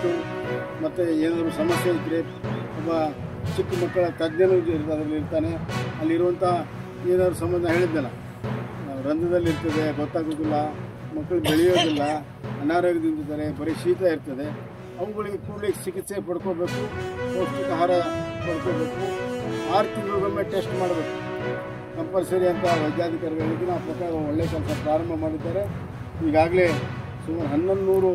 ಕೊಟ್ಟು ಮತ್ತು ಏನಾದರೂ ಸಮಸ್ಯೆ ಇದ್ದರೆ ಒಬ್ಬ ಚಿಕ್ಕ ಮಕ್ಕಳ ತಜ್ಞನೂ ಅದರಲ್ಲಿ ಇರ್ತಾನೆ. ಅಲ್ಲಿರುವಂಥ ಏನಾದರೂ ಸಂಬಂಧ ಹೇಳಿದ್ದಲ್ಲ, ರಂಧ್ರದಲ್ಲಿರ್ತದೆ, ಗೊತ್ತಾಗೋದಿಲ್ಲ, ಮಕ್ಕಳು ಬೆಳೆಯೋದಿಲ್ಲ, ಅನಾರೋಗ್ಯದಿಂದಿದ್ದಾರೆ, ಬರೀ ಶೀತ ಇರ್ತದೆ, ಅವುಗಳಿಗೆ ಕೂಡಲೇ ಚಿಕಿತ್ಸೆ ಪಡ್ಕೋಬೇಕು, ಪೌಷ್ಟಿಕ ಆಹಾರ ಪಡ್ಕೋಬೇಕು. 6 ತಿಂಗಳಿಗೊಮ್ಮೆ ಟೆಸ್ಟ್ ಮಾಡಬೇಕು ಕಂಪಲ್ಸರಿ ಅಂತ ವೈದ್ಯಾಧಿಕಾರಿಗಳು ಹೇಳಿದ್ರು. ಆ ಪ್ರಕಾರ ಒಳ್ಳೆಯ ಕೆಲಸ ಪ್ರಾರಂಭ ಮಾಡಿದ್ದಾರೆ. ಈಗಾಗಲೇ ಸುಮಾರು 1100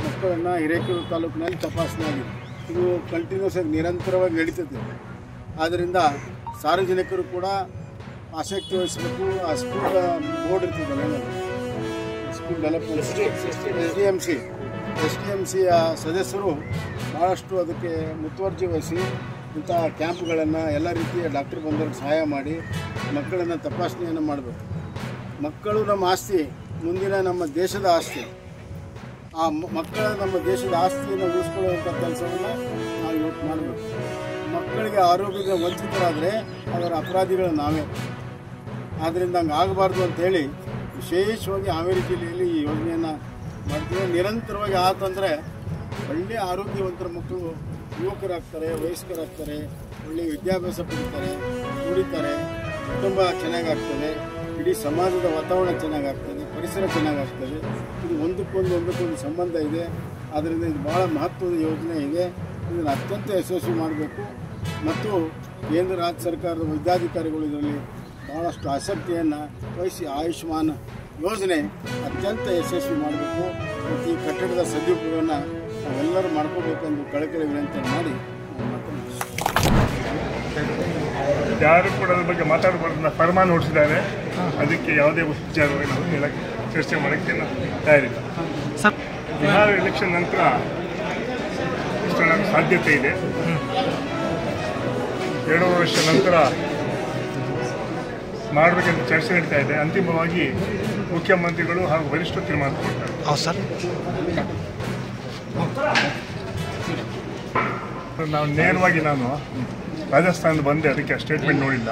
ಮಕ್ಕಳನ್ನು ಹಿರೇಕೆರೂರು ತಾಲೂಕಿನಲ್ಲಿ ತಪಾಸಣೆ ಆಗಿದೆ. ಇದು ಕಂಟಿನ್ಯೂಸ್ ಆಗಿ ನಿರಂತರವಾಗಿ ನಡೀತದೆ. ಆದ್ದರಿಂದ ಸಾರ್ವಜನಿಕರು ಕೂಡ ಆಸಕ್ತಿ ವಹಿಸಬೇಕು. ಆ ಸ್ಕೂಲ್ ಬೋರ್ಡ್ ಇರ್ತದಲ್ಲ, ಸ್ಕೂಲ್ ಡೆವಲಪ್ಮೆಂಟ್ SDMCಯ ಸದಸ್ಯರು ಭಾಳಷ್ಟು ಅದಕ್ಕೆ ಮುತುವರ್ಜಿ ವಹಿಸಿ ಇಂಥ ಕ್ಯಾಂಪ್ಗಳನ್ನು ಎಲ್ಲ ರೀತಿಯ ಡಾಕ್ಟರ್ ಬಂದವ್ರಿಗೆ ಸಹಾಯ ಮಾಡಿ ಮಕ್ಕಳನ್ನು ತಪಾಸಣೆಯನ್ನು ಮಾಡಬೇಕು. ಮಕ್ಕಳು ನಮ್ಮ ಆಸ್ತಿ, ಮುಂದಿನ ನಮ್ಮ ದೇಶದ ಆಸ್ತಿ. ಆ ಮಕ್ಕಳ ನಮ್ಮ ದೇಶದ ಆಸ್ತಿಯನ್ನು ಉಳಿಸ್ಕೊಳ್ಳುವಂಥ ಕೆಲಸವನ್ನು ನಾವು ಇವತ್ತು ಮಾಡಬೇಕು. ಮಕ್ಕಳಿಗೆ ಆರೋಗ್ಯದ ವಂಚಿತರಾದರೆ ಅದರ ಅಪರಾಧಿಗಳು ನಾವೇ. ಆದ್ದರಿಂದ ಹಂಗೆ ಆಗಬಾರ್ದು ಅಂಥೇಳಿ ವಿಶೇಷವಾಗಿ ಹಾವೇರಿ ಜಿಲ್ಲೆಯಲ್ಲಿ ಈ ಯೋಜನೆಯನ್ನು ಮಾಡ್ತೀವಿ. ನಿರಂತರವಾಗಿ ಆತಂದರೆ ಒಳ್ಳೆಯ ಆರೋಗ್ಯವಂತರ ಮಕ್ಕಳು ಯುವಕರಾಗ್ತಾರೆ, ವಯಸ್ಕರಾಗ್ತಾರೆ, ಒಳ್ಳೆಯ ವಿದ್ಯಾಭ್ಯಾಸ ಪಡಿತಾರೆ, ದುಡಿತಾರೆ, ಕುಟುಂಬ ಚೆನ್ನಾಗಾಗ್ತದೆ, ಇಡೀ ಸಮಾಜದ ವಾತಾವರಣ ಚೆನ್ನಾಗಾಗ್ತದೆ, ಪರಿಸರ ಚೆನ್ನಾಗಾಗ್ತದೆ. ಇದು ಒಂದಕ್ಕೊಂದು ಸಂಬಂಧ ಇದೆ. ಆದ್ದರಿಂದ ಇದು ಭಾಳ ಮಹತ್ವದ ಯೋಜನೆ ಇದೆ. ಇದನ್ನು ಅತ್ಯಂತ ಯಶಸ್ವಿ ಮಾಡಬೇಕು ಮತ್ತು ಕೇಂದ್ರ ರಾಜ್ಯ ಸರ್ಕಾರದ ವೈದ್ಯಾಧಿಕಾರಿಗಳು ಇದರಲ್ಲಿ ಭಾಳಷ್ಟು ಆಸಕ್ತಿಯನ್ನು ವಹಿಸಿ ಆಯುಷ್ಮಾನ್ ಯೋಜನೆ ಅತ್ಯಂತ ಯಶಸ್ವಿ ಮಾಡಬೇಕು ಮತ್ತು ಈ ಕಟ್ಟಡದ ಸದುಪಯೋಗವನ್ನು ನಾವೆಲ್ಲರೂ ಮಾಡ್ಕೋಬೇಕೆಂದು ಕಳಕಳಿ ವಿನಂತಿ ಮಾಡಿ ಯಾರು ಕೂಡ ಅದ್ರ ಬಗ್ಗೆ ಮಾತಾಡಬಾರ್ದು ಫರ್ಮಾನ್ ಹೊರಡಿಸಿದ್ದಾರೆ. ಅದಕ್ಕೆ ಯಾವುದೇ ವಿಚಾರವಾಗಿ ನಾವು ಹೇಳಕ್ಕೆ ಚರ್ಚೆ ಮಾಡೋಕ್ಕೆ ತಯಾರಿಲ್ಲ. ಬಿಹಾರ ಎಲೆಕ್ಷನ್ ನಂತರ ಇಷ್ಟೊಂದು ಸಾಧ್ಯತೆ ಇದೆ. 2 ವರ್ಷ ನಂತರ ಮಾಡಬೇಕಂತ ಚರ್ಚೆ ನಡೀತಾ ಇದೆ. ಅಂತಿಮವಾಗಿ ಮುಖ್ಯಮಂತ್ರಿಗಳು ಹಾಗೂ ವರಿಷ್ಠರು ತೀರ್ಮಾನ ತಗೊಳ್ತಾರೆ. ಹೌದು ಸರ್. ನಾನು ನೇರವಾಗಿ ರಾಜಸ್ಥಾನದ ಬಂದೆ, ಅದಕ್ಕೆ ಸ್ಟೇಟ್ಮೆಂಟ್ ನೋಡಿಲ್ಲ.